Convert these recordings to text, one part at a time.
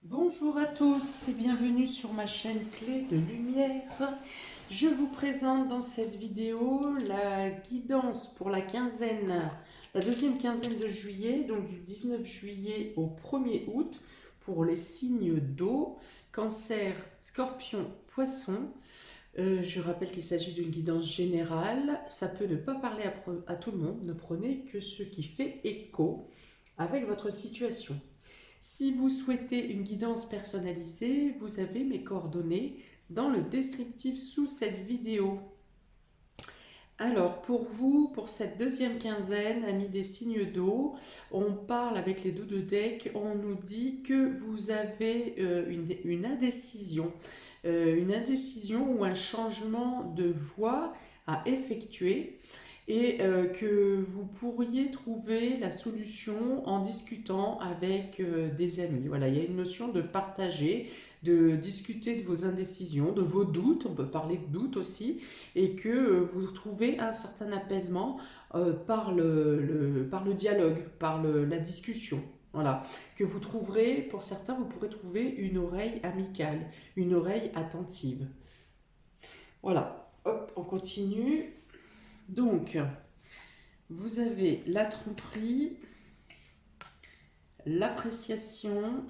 Bonjour à tous et bienvenue sur ma chaîne Clé de Lumière. Je vous présente dans cette vidéo la guidance pour la deuxième quinzaine de juillet, donc du 19 juillet au 1er août, pour les signes d'eau, Cancer, Scorpion, Poisson. Je rappelle qu'il s'agit d'une guidance générale, ça peut ne pas parler à tout le monde, ne prenez que ce qui fait écho avec votre situation. Si vous souhaitez une guidance personnalisée, vous avez mes coordonnées dans le descriptif sous cette vidéo. Alors pour vous, pour cette deuxième quinzaine, amis des signes d'eau, on parle avec les dos de deck, on nous dit que vous avez une indécision. Une indécision ou un changement de voie à effectuer et que vous pourriez trouver la solution en discutant avec des amis. Voilà, il y a une notion de partager, de discuter de vos indécisions, de vos doutes, on peut parler de doutes aussi, et que vous trouvez un certain apaisement par le dialogue, par la discussion. Voilà, que vous trouverez, pour certains, vous pourrez trouver une oreille amicale, une oreille attentive. Voilà, hop, on continue. Donc, vous avez la tromperie, l'appréciation,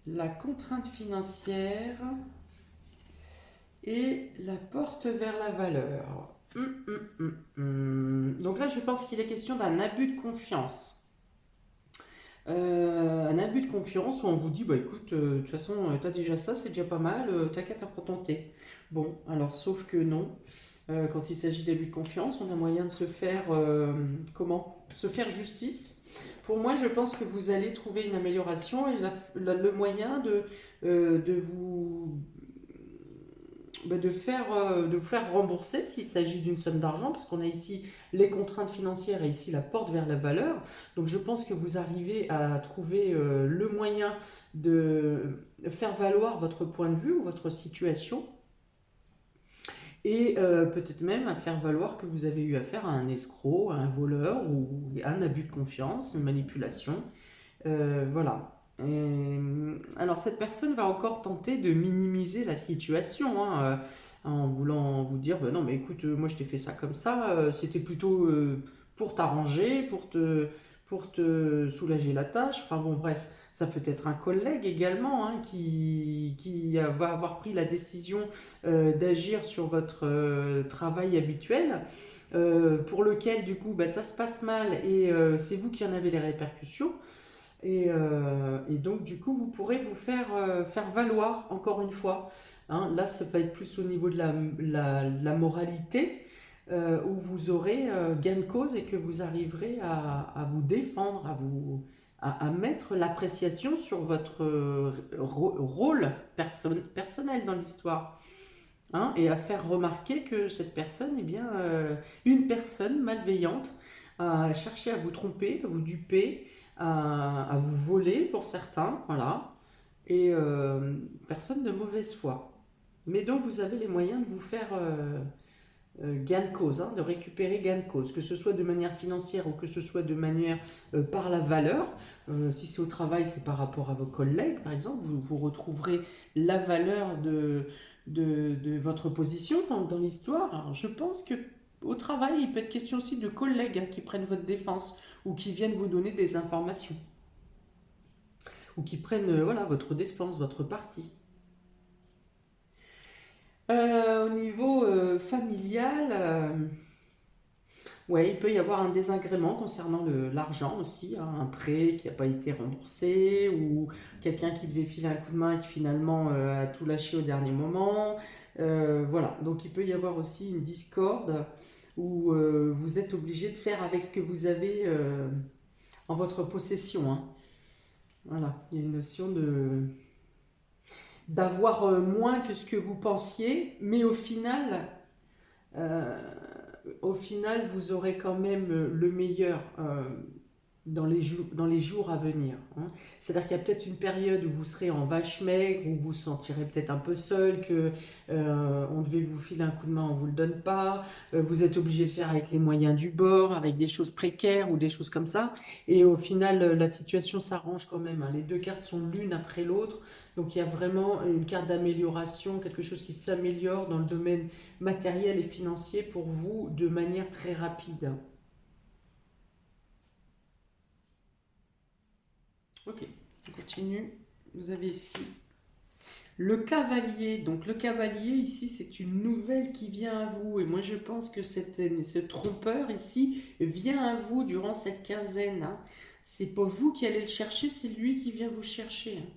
la contrainte financière et la porte vers la valeur. Donc là, je pense qu'il est question d'un abus de confiance. Un abus de confiance où on vous dit, bah écoute, de toute façon, t'as déjà ça, c'est déjà pas mal, t'as qu'à t'en contenter. Bon, alors sauf que non. Quand il s'agit d'abus de confiance, on a moyen de se faire, comment? Se faire justice. Pour moi, je pense que vous allez trouver une amélioration et le moyen de vous de vous faire rembourser s'il s'agit d'une somme d'argent, parce qu'on a ici les contraintes financières et ici la porte vers la valeur. Donc je pense que vous arrivez à trouver le moyen de faire valoir votre point de vue ou votre situation, et peut-être même à faire valoir que vous avez eu affaire à un escroc, à un voleur ou à un abus de confiance, une manipulation. Voilà. Alors cette personne va encore tenter de minimiser la situation, hein, en voulant vous dire, bah non mais écoute, moi je t'ai fait ça comme ça, c'était plutôt pour t'arranger, pour te soulager la tâche. Enfin bon bref, ça peut être un collègue également, hein, qui va avoir pris la décision d'agir sur votre travail habituel. Pour lequel du coup bah, ça se passe mal et c'est vous qui en avez les répercussions. Et donc, du coup, vous pourrez vous faire valoir, encore une fois. Hein. Là, ça va être plus au niveau de la moralité, où vous aurez gain de cause et que vous arriverez à vous défendre, à mettre l'appréciation sur votre rôle personnel dans l'histoire. Hein, et à faire remarquer que cette personne, eh bien, une personne malveillante, a cherché à vous tromper, à vous duper, à vous voler pour certains, voilà, et personne de mauvaise foi. Mais donc vous avez les moyens de vous faire gain de cause, hein, de récupérer gain de cause, que ce soit de manière financière ou que ce soit de manière par la valeur. Si c'est au travail, c'est par rapport à vos collègues, par exemple, vous retrouverez la valeur de votre position dans l'histoire. Alors, je pense que au travail, il peut être question aussi de collègues, hein, qui prennent votre défense ou qui viennent vous donner des informations ou qui prennent voilà, votre défense, votre parti. Au niveau familial, ouais, il peut y avoir un désagrément concernant l'argent aussi, hein, un prêt qui n'a pas été remboursé ou quelqu'un qui devait filer un coup de main et qui finalement a tout lâché au dernier moment. Voilà, donc il peut y avoir aussi une discorde où vous êtes obligé de faire avec ce que vous avez en votre possession. Hein. Voilà, il y a une notion d'avoir moins que ce que vous pensiez, mais euh, au final, vous aurez quand même le meilleur. dans les jours à venir, hein. C'est-à-dire qu'il y a peut-être une période où vous serez en vache maigre, où vous vous sentirez peut-être un peu seul, que on devait vous filer un coup de main, on vous le donne pas, vous êtes obligé de faire avec les moyens du bord, avec des choses précaires ou des choses comme ça. Et au final, la situation s'arrange quand même, hein. Les deux cartes sont l'une après l'autre. Donc il y a vraiment une carte d'amélioration, quelque chose qui s'améliore dans le domaine matériel et financier pour vous de manière très rapide. Ok, on continue. Vous avez ici le cavalier. Donc le cavalier ici, c'est une nouvelle qui vient à vous. Et moi je pense que ce trompeur ici vient à vous durant cette quinzaine, hein. C'est pas vous qui allez le chercher, c'est lui qui vient vous chercher, hein.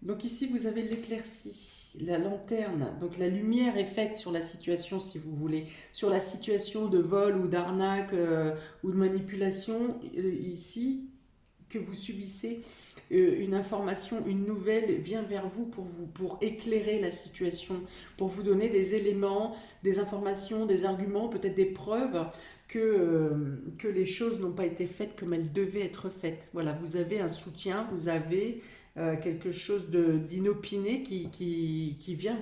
Donc ici vous avez l'éclaircie, la lanterne. Donc la lumière est faite sur la situation, si vous voulez, sur la situation de vol ou d'arnaque ou de manipulation. Ici, que vous subissez, une information, une nouvelle vient vers vous pour éclairer la situation, pour vous donner des éléments, des informations, des arguments, peut-être des preuves que les choses n'ont pas été faites comme elles devaient être faites. Voilà, vous avez un soutien, vous avez quelque chose d'inopiné qui vient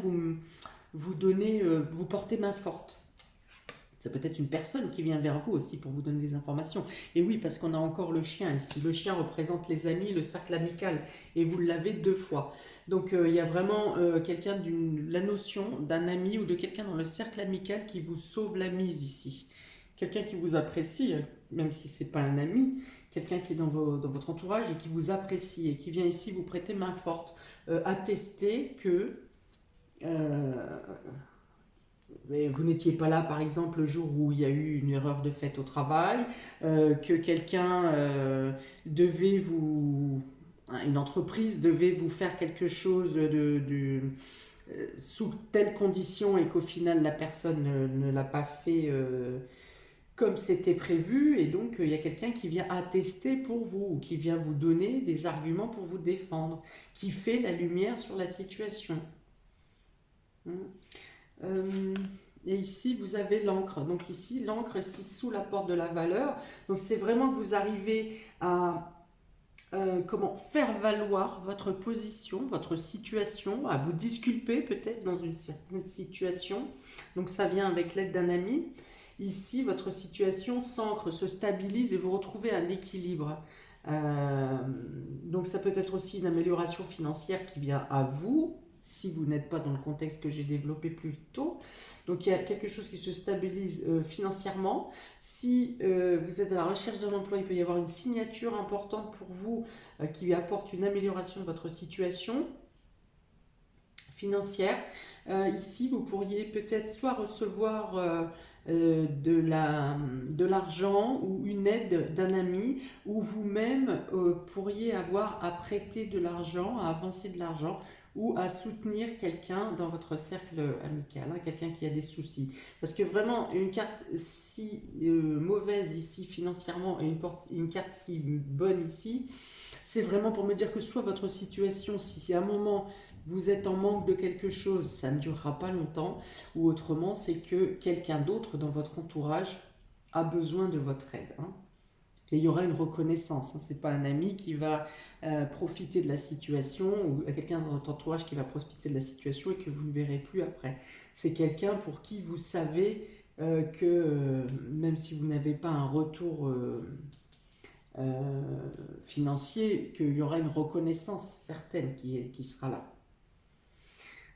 vous donner, vous porter main forte. C'est peut-être une personne qui vient vers vous aussi pour vous donner des informations. Et oui, parce qu'on a encore le chien ici. Le chien représente les amis, le cercle amical. Et vous l'avez deux fois. Donc il y a vraiment quelqu'un la notion d'un ami ou de quelqu'un dans le cercle amical qui vous sauve la mise ici. Quelqu'un qui vous apprécie, même si ce n'est pas un ami. Quelqu'un qui est dans votre entourage et qui vous apprécie et qui vient ici vous prêter main forte. Attester que... euh, mais vous n'étiez pas là, par exemple, le jour où il y a eu une erreur de fait au travail, que quelqu'un devait une entreprise devait vous faire quelque chose sous telle condition et qu'au final la personne ne l'a pas fait comme c'était prévu, et donc il y a quelqu'un qui vient attester pour vous, ou qui vient vous donner des arguments pour vous défendre, qui fait la lumière sur la situation. Euh, et ici, vous avez l'encre. Donc ici, l'encre, ici, sous la porte de la valeur. Donc c'est vraiment que vous arrivez à comment faire valoir votre position, votre situation, à vous disculper peut-être dans une certaine situation. Donc ça vient avec l'aide d'un ami. Ici, votre situation s'ancre, se stabilise et vous retrouvez un équilibre. Euh, donc ça peut être aussi une amélioration financière qui vient à vous, si vous n'êtes pas dans le contexte que j'ai développé plus tôt. Donc il y a quelque chose qui se stabilise financièrement. Si vous êtes à la recherche d'un emploi, il peut y avoir une signature importante pour vous qui apporte une amélioration de votre situation financière. Ici, vous pourriez peut-être soit recevoir de l'argent ou une aide d'un ami, ou vous-même pourriez avoir à prêter de l'argent, à avancer de l'argent, ou à soutenir quelqu'un dans votre cercle amical, hein, quelqu'un qui a des soucis. Parce que vraiment, une carte si mauvaise ici financièrement et une carte si bonne ici, c'est vraiment pour me dire que soit votre situation, si à un moment vous êtes en manque de quelque chose, ça ne durera pas longtemps, ou autrement, c'est que quelqu'un d'autre dans votre entourage a besoin de votre aide, hein. Et il y aura une reconnaissance, hein. Ce n'est pas un ami qui va profiter de la situation, ou quelqu'un dans votre entourage qui va profiter de la situation et que vous ne verrez plus après. C'est quelqu'un pour qui vous savez que même si vous n'avez pas un retour financier, qu'il y aura une reconnaissance certaine qui sera là.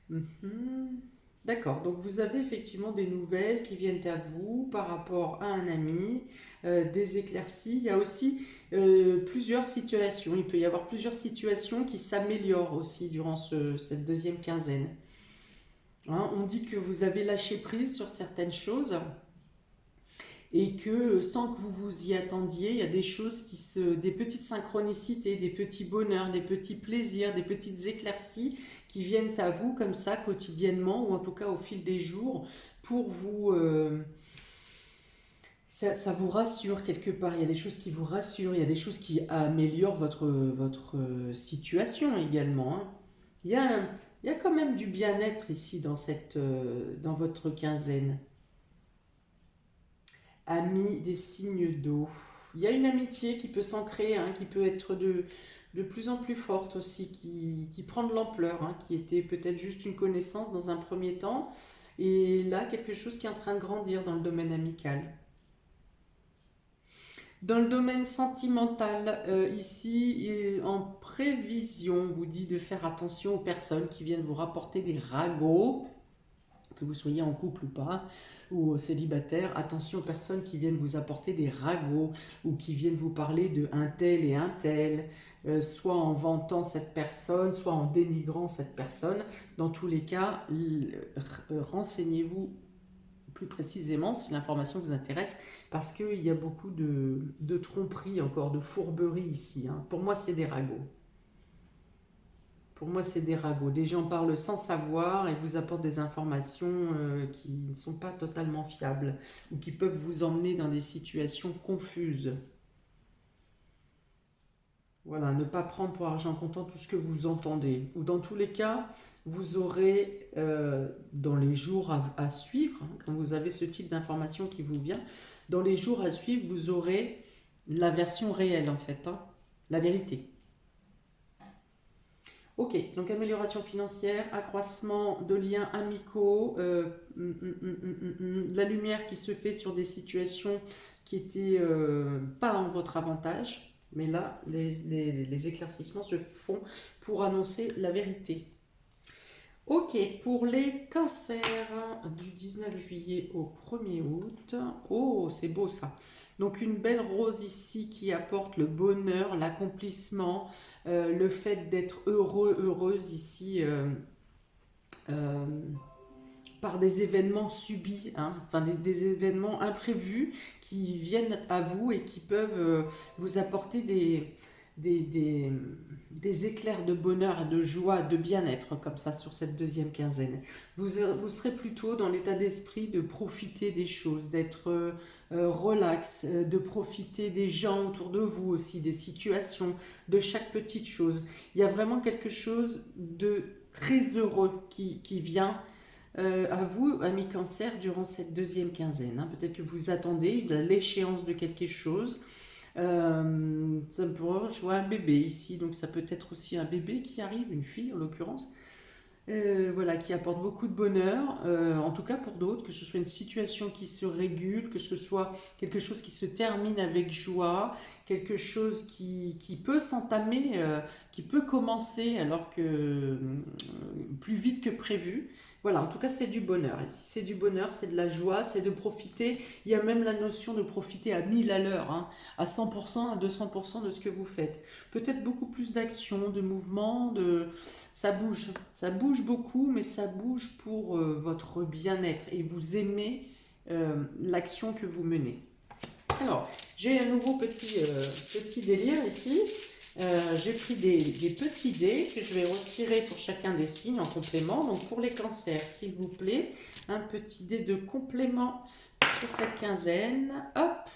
Mhm. D'accord, donc vous avez effectivement des nouvelles qui viennent à vous par rapport à un ami, des éclaircies. Il y a aussi plusieurs situations. Il peut y avoir plusieurs situations qui s'améliorent aussi durant cette deuxième quinzaine, hein. On dit que vous avez lâché prise sur certaines choses et que sans que vous vous y attendiez, il y a des choses des petites synchronicités, des petits bonheurs, des petits plaisirs, des petites éclaircies qui viennent à vous comme ça quotidiennement ou en tout cas au fil des jours pour vous. Ça vous rassure quelque part. Il y a des choses qui vous rassurent, il y a des choses qui améliorent votre situation également, hein. Il y a, il y a quand même du bien-être ici dans votre quinzaine. Ami des signes d'eau. Il y a une amitié qui peut s'ancrer, hein, qui peut être de plus en plus forte aussi, qui prend de l'ampleur, hein, qui était peut-être juste une connaissance dans un premier temps, et là quelque chose qui est en train de grandir dans le domaine amical. Dans le domaine sentimental, ici, en prévision, on vous dit de faire attention aux personnes qui viennent vous rapporter des ragots, que vous soyez en couple ou pas, ou célibataire. Attention aux personnes qui viennent vous apporter des ragots, ou qui viennent vous parler de un tel et un tel, soit en vantant cette personne, soit en dénigrant cette personne. Dans tous les cas, renseignez-vous plus précisément si l'information vous intéresse, parce qu'il y a beaucoup de tromperies encore, de fourberies ici, hein. Pour moi, c'est des ragots. Pour moi, c'est des ragots. Des gens parlent sans savoir et vous apportent des informations qui ne sont pas totalement fiables ou qui peuvent vous emmener dans des situations confuses. Voilà, ne pas prendre pour argent comptant tout ce que vous entendez. Ou dans tous les cas, vous aurez dans les jours à suivre, hein, quand vous avez ce type d'information qui vous vient, dans les jours à suivre, vous aurez la version réelle en fait, hein, la vérité. Ok, donc amélioration financière, accroissement de liens amicaux, la lumière qui se fait sur des situations qui étaient pas en votre avantage. Mais là, les éclaircissements se font pour annoncer la vérité. Ok, pour les cancers du 19 juillet au 1er août. Oh, c'est beau ça. Donc une belle rose ici qui apporte le bonheur, l'accomplissement, le fait d'être heureux, heureuse ici. Par des événements subis, hein, enfin des événements imprévus qui viennent à vous et qui peuvent vous apporter des éclairs de bonheur, de joie, de bien-être comme ça sur cette deuxième quinzaine. Vous serez plutôt dans l'état d'esprit de profiter des choses, d'être relax, de profiter des gens autour de vous aussi, des situations, de chaque petite chose. Il y a vraiment quelque chose de très heureux qui vient à vous, amis cancer, durant cette deuxième quinzaine, hein. Peut-être que vous attendez l'échéance de quelque chose. Ça pourrait, je vois un bébé ici, donc ça peut être aussi un bébé qui arrive, une fille en l'occurrence. Voilà, qui apporte beaucoup de bonheur, en tout cas pour d'autres, que ce soit une situation qui se régule, que ce soit quelque chose qui se termine avec joie, quelque chose qui peut s'entamer, qui peut commencer alors que plus vite que prévu. Voilà, en tout cas c'est du bonheur ici, c'est du bonheur, c'est de la joie, c'est de profiter. Il y a même la notion de profiter à 1000 à l'heure, hein, à 100%, à 200% de ce que vous faites. Peut-être beaucoup plus d'action, de mouvement, ça bouge beaucoup, mais ça bouge pour votre bien-être et vous aimez l'action que vous menez. Alors, j'ai un nouveau petit délire ici. J'ai pris des petits dés que je vais retirer pour chacun des signes en complément. Donc pour les cancers, s'il vous plaît, un petit dé de complément sur cette quinzaine. Hop,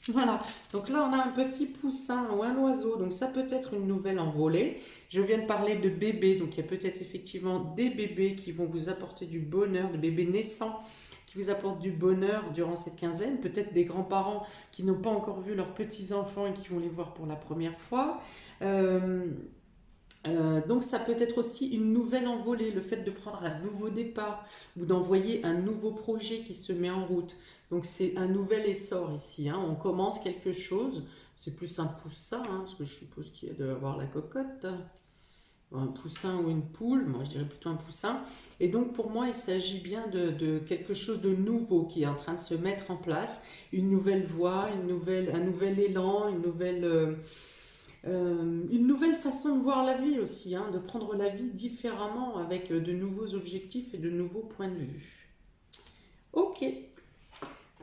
voilà. Donc là, on a un petit poussin ou un oiseau. Donc ça peut être une nouvelle envolée. Je viens de parler de bébés. Donc il y a peut-être effectivement des bébés qui vont vous apporter du bonheur, des bébés naissants qui vous apportent du bonheur durant cette quinzaine, peut-être des grands-parents qui n'ont pas encore vu leurs petits-enfants et qui vont les voir pour la première fois. Donc ça peut être aussi une nouvelle envolée, le fait de prendre un nouveau départ ou d'envoyer un nouveau projet qui se met en route. Donc c'est un nouvel essor ici, hein. On commence quelque chose, c'est plus un poussin, hein, parce que je suppose qu'il y a de avoir la cocotte. Un poussin ou une poule, moi je dirais plutôt un poussin. Et donc pour moi il s'agit bien de quelque chose de nouveau qui est en train de se mettre en place, une nouvelle voie, un nouvel élan, une nouvelle façon de voir la vie aussi, hein, de prendre la vie différemment avec de nouveaux objectifs et de nouveaux points de vue. Ok,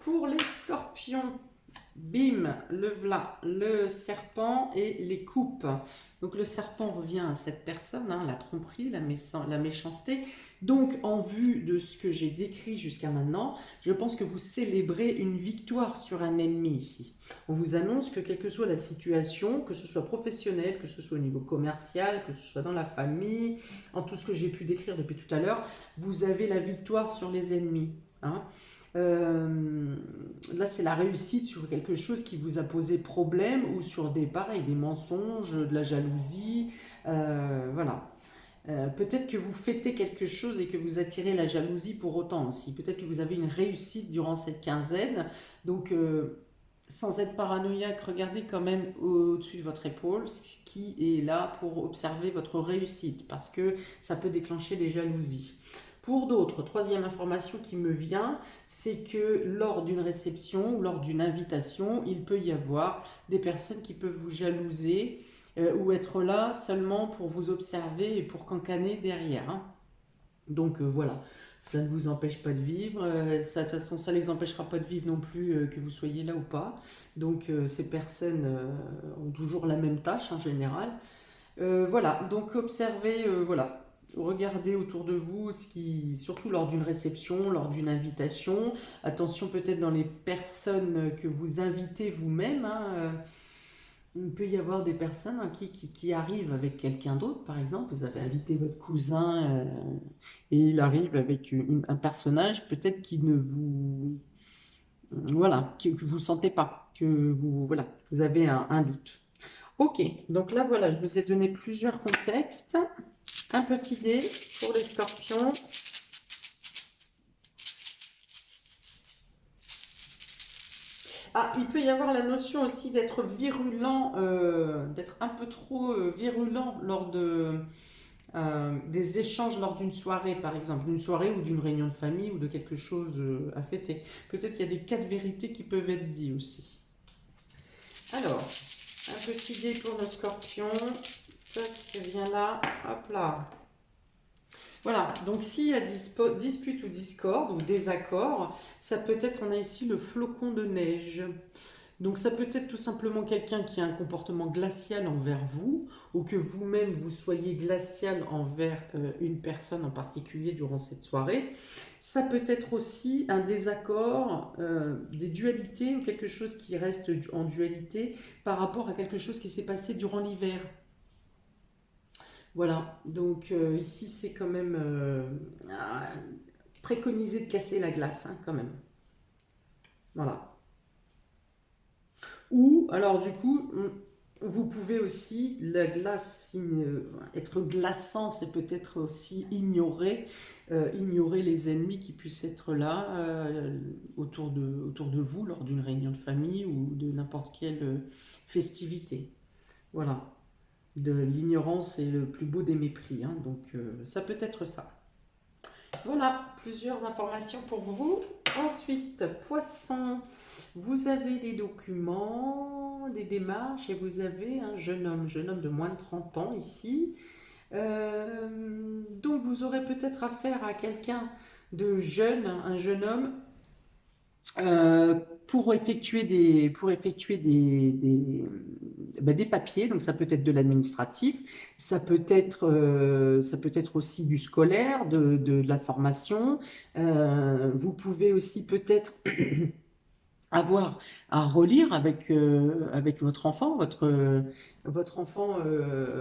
pour les scorpions, bim, le v'là, le serpent et les coupes. Donc le serpent revient à cette personne, hein, la tromperie, la méchanceté. Donc en vue de ce que j'ai décrit jusqu'à maintenant, je pense que vous célébrez une victoire sur un ennemi ici. On vous annonce que quelle que soit la situation, que ce soit professionnel, que ce soit au niveau commercial, que ce soit dans la famille, en tout ce que j'ai pu décrire depuis tout à l'heure, vous avez la victoire sur les ennemis, hein. Euh, Là, c'est la réussite sur quelque chose qui vous a posé problème ou sur des mensonges, de la jalousie. Voilà. Peut-être que vous fêtez quelque chose et que vous attirez la jalousie pour autant aussi. Peut-être que vous avez une réussite durant cette quinzaine. Donc, sans être paranoïaque, regardez quand même au-dessus de votre épaule ce qui est là pour observer votre réussite parce que ça peut déclencher des jalousies. Pour d'autres, troisième information qui me vient, c'est que lors d'une réception ou lors d'une invitation, il peut y avoir des personnes qui peuvent vous jalouser ou être là seulement pour vous observer et pour cancaner derrière, hein. Donc voilà, ça ne vous empêche pas de vivre, ça, de toute façon ça ne les empêchera pas de vivre non plus que vous soyez là ou pas. Donc ces personnes ont toujours la même tâche en général. Voilà, donc observez, voilà, regardez autour de vous, surtout lors d'une réception, lors d'une invitation. Attention peut-être dans les personnes que vous invitez vous-même, hein, il peut y avoir des personnes hein, qui arrivent avec quelqu'un d'autre, par exemple. Vous avez invité votre cousin et il arrive avec un personnage peut-être qui ne vous, voilà, que vous sentez pas, que vous, voilà, vous avez un doute. Ok, donc là voilà, je vous ai donné plusieurs contextes. Un petit dé pour les scorpions. Ah, il peut y avoir la notion aussi d'être virulent, d'être un peu trop virulent lors des échanges lors d'une soirée, par exemple, d'une soirée ou d'une réunion de famille ou de quelque chose à fêter. Peut-être qu'il y a des cas de vérité qui peuvent être dits aussi. Alors, un petit dé pour nos scorpions. Tac, viens là, hop là. Voilà, donc s'il y a dispute ou discorde ou désaccord, ça peut être, on a ici le flocon de neige. Donc ça peut être tout simplement quelqu'un qui a un comportement glacial envers vous, ou que vous-même vous soyez glacial envers une personne en particulier durant cette soirée. Ça peut être aussi un désaccord, des dualités ou quelque chose qui reste en dualité par rapport à quelque chose qui s'est passé durant l'hiver. Voilà, donc ici c'est quand même préconisé de casser la glace, hein, quand même. Voilà. Ou alors du coup, vous pouvez aussi, la glace, être glaçant, c'est peut-être aussi ignorer les ennemis qui puissent être là autour de vous lors d'une réunion de famille ou de n'importe quelle festivité. Voilà. De l'ignorance est le plus beau des mépris, hein, donc ça peut être ça. Voilà, plusieurs informations pour vous. Ensuite, poisson, vous avez des documents, des démarches et vous avez un jeune homme de moins de 30 ans ici. Donc vous aurez peut-être affaire à quelqu'un de jeune, un jeune homme euh, pour effectuer des papiers, donc ça peut être de l'administratif, ça peut être aussi du scolaire, de la formation. Vous pouvez aussi peut-être avoir à relire avec votre enfant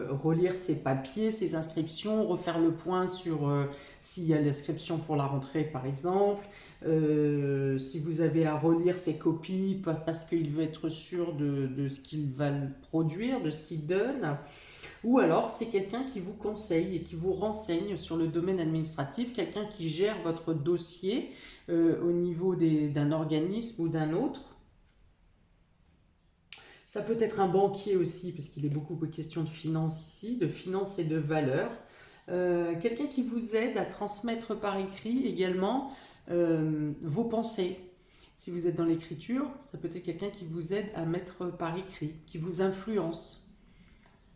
relire ses papiers, ses inscriptions, refaire le point sur s'il y a l'inscription pour la rentrée par exemple, si vous avez à relire ses copies parce qu'il veut être sûr de ce qu'il va produire, de ce qu'il donne, ou alors c'est quelqu'un qui vous conseille et qui vous renseigne sur le domaine administratif, quelqu'un qui gère votre dossier au niveau d'un organisme ou d'un autre. Ça peut être un banquier aussi, parce qu'il est beaucoup question de finances ici, de finances et de valeurs. Quelqu'un qui vous aide à transmettre par écrit également vos pensées. Si vous êtes dans l'écriture, ça peut être quelqu'un qui vous aide à mettre par écrit, qui vous influence.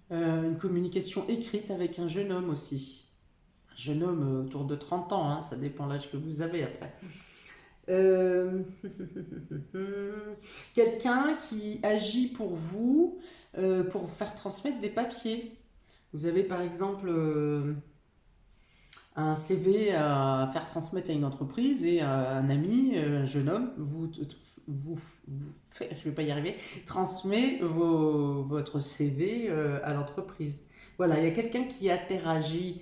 Une communication écrite avec un jeune homme aussi. Un jeune homme autour de 30 ans, hein, ça dépend de l'âge que vous avez après. Euh, Quelqu'un qui agit pour vous pour faire transmettre des papiers. Vous avez par exemple un CV à faire transmettre à une entreprise et un ami, un jeune homme, vous fait, je vais pas y arriver, transmet votre CV à l'entreprise. Voilà, il y a quelqu'un qui interagit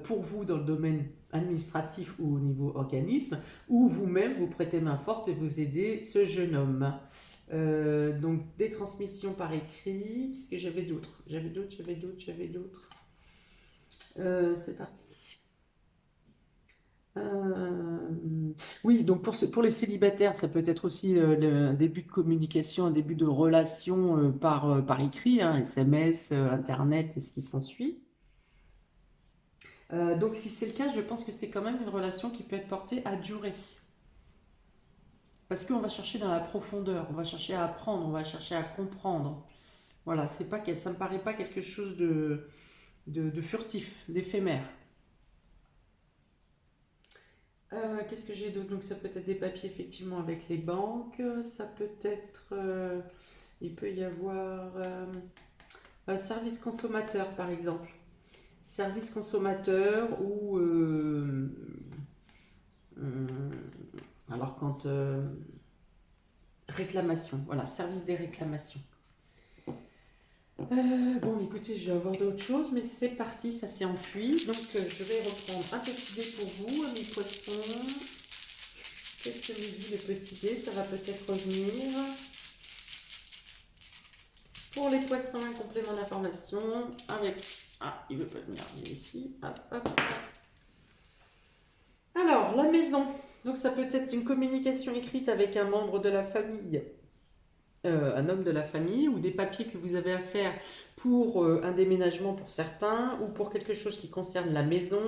pour vous dans le domaine administratif ou au niveau organisme, ou vous-même vous prêtez main forte et vous aidez ce jeune homme. Donc des transmissions par écrit. Qu'est-ce que j'avais d'autre? J'avais d'autres. C'est parti. Oui, donc pour les célibataires, ça peut être aussi un début de communication, un début de relation par écrit, hein, SMS, Internet et ce qui s'ensuit. Donc si c'est le cas, je pense que c'est quand même une relation qui peut être portée à durée. Parce qu'on va chercher dans la profondeur, on va chercher à apprendre, on va chercher à comprendre. Voilà, c'est pas, ça me paraît pas quelque chose de furtif, d'éphémère. Qu'est-ce que j'ai d'autre? Donc ça peut être des papiers effectivement avec les banques, ça peut être, il peut y avoir un service consommateur par exemple. Service consommateur ou alors quand réclamation, voilà, service des réclamations. Bon, écoutez, je vais avoir d'autres choses, mais c'est parti, ça s'est enfui. Donc, je vais reprendre un petit dé pour vous, amis poissons. Qu'est-ce que me dit le petit dé? Ça va peut-être revenir. Pour les poissons, un complément d'information avec... Ah, il ne veut pas venir ici. Hop, hop, hop. Alors, la maison. Donc, ça peut être une communication écrite avec un membre de la famille. Un homme de la famille ou des papiers que vous avez à faire pour un déménagement pour certains ou pour quelque chose qui concerne la maison.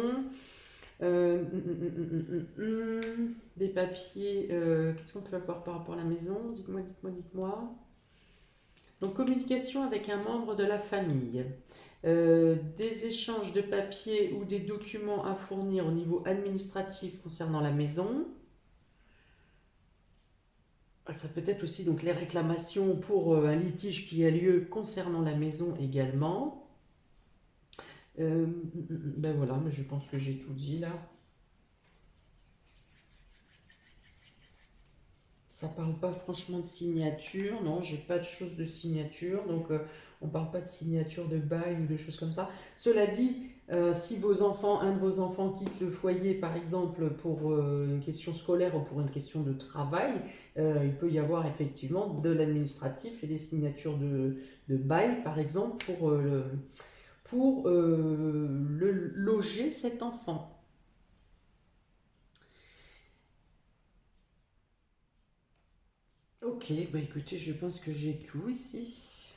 Des papiers, qu'est-ce qu'on peut avoir par rapport à la maison? Dites-moi, dites-moi, dites-moi. Donc communication avec un membre de la famille. Des échanges de papiers ou des documents à fournir au niveau administratif concernant la maison. Ça peut être aussi donc les réclamations pour un litige qui a lieu concernant la maison également. Ben voilà, mais je pense que j'ai tout dit là. Ça parle pas franchement de signature, non, j'ai pas de choses de signature, donc on parle pas de signature de bail ou de choses comme ça. Cela dit, si un de vos enfants quitte le foyer, par exemple, pour une question scolaire ou pour une question de travail, il peut y avoir effectivement de l'administratif et des signatures de bail, par exemple, pour le loger cet enfant. Ok, bah écoutez, je pense que j'ai tout ici.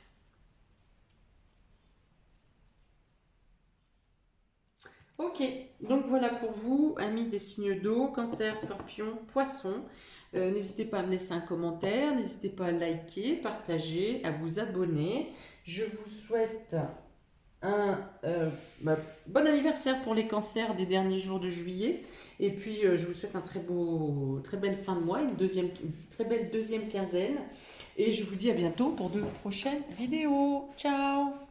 Ok, donc voilà pour vous, amis des signes d'eau, cancer, scorpion, poisson. N'hésitez pas à me laisser un commentaire, n'hésitez pas à liker, partager, à vous abonner. Je vous souhaite un bon anniversaire pour les cancers des derniers jours de juillet. Et puis, je vous souhaite un très belle fin de mois, une très belle deuxième quinzaine. Et je vous dis à bientôt pour de prochaines vidéos. Ciao!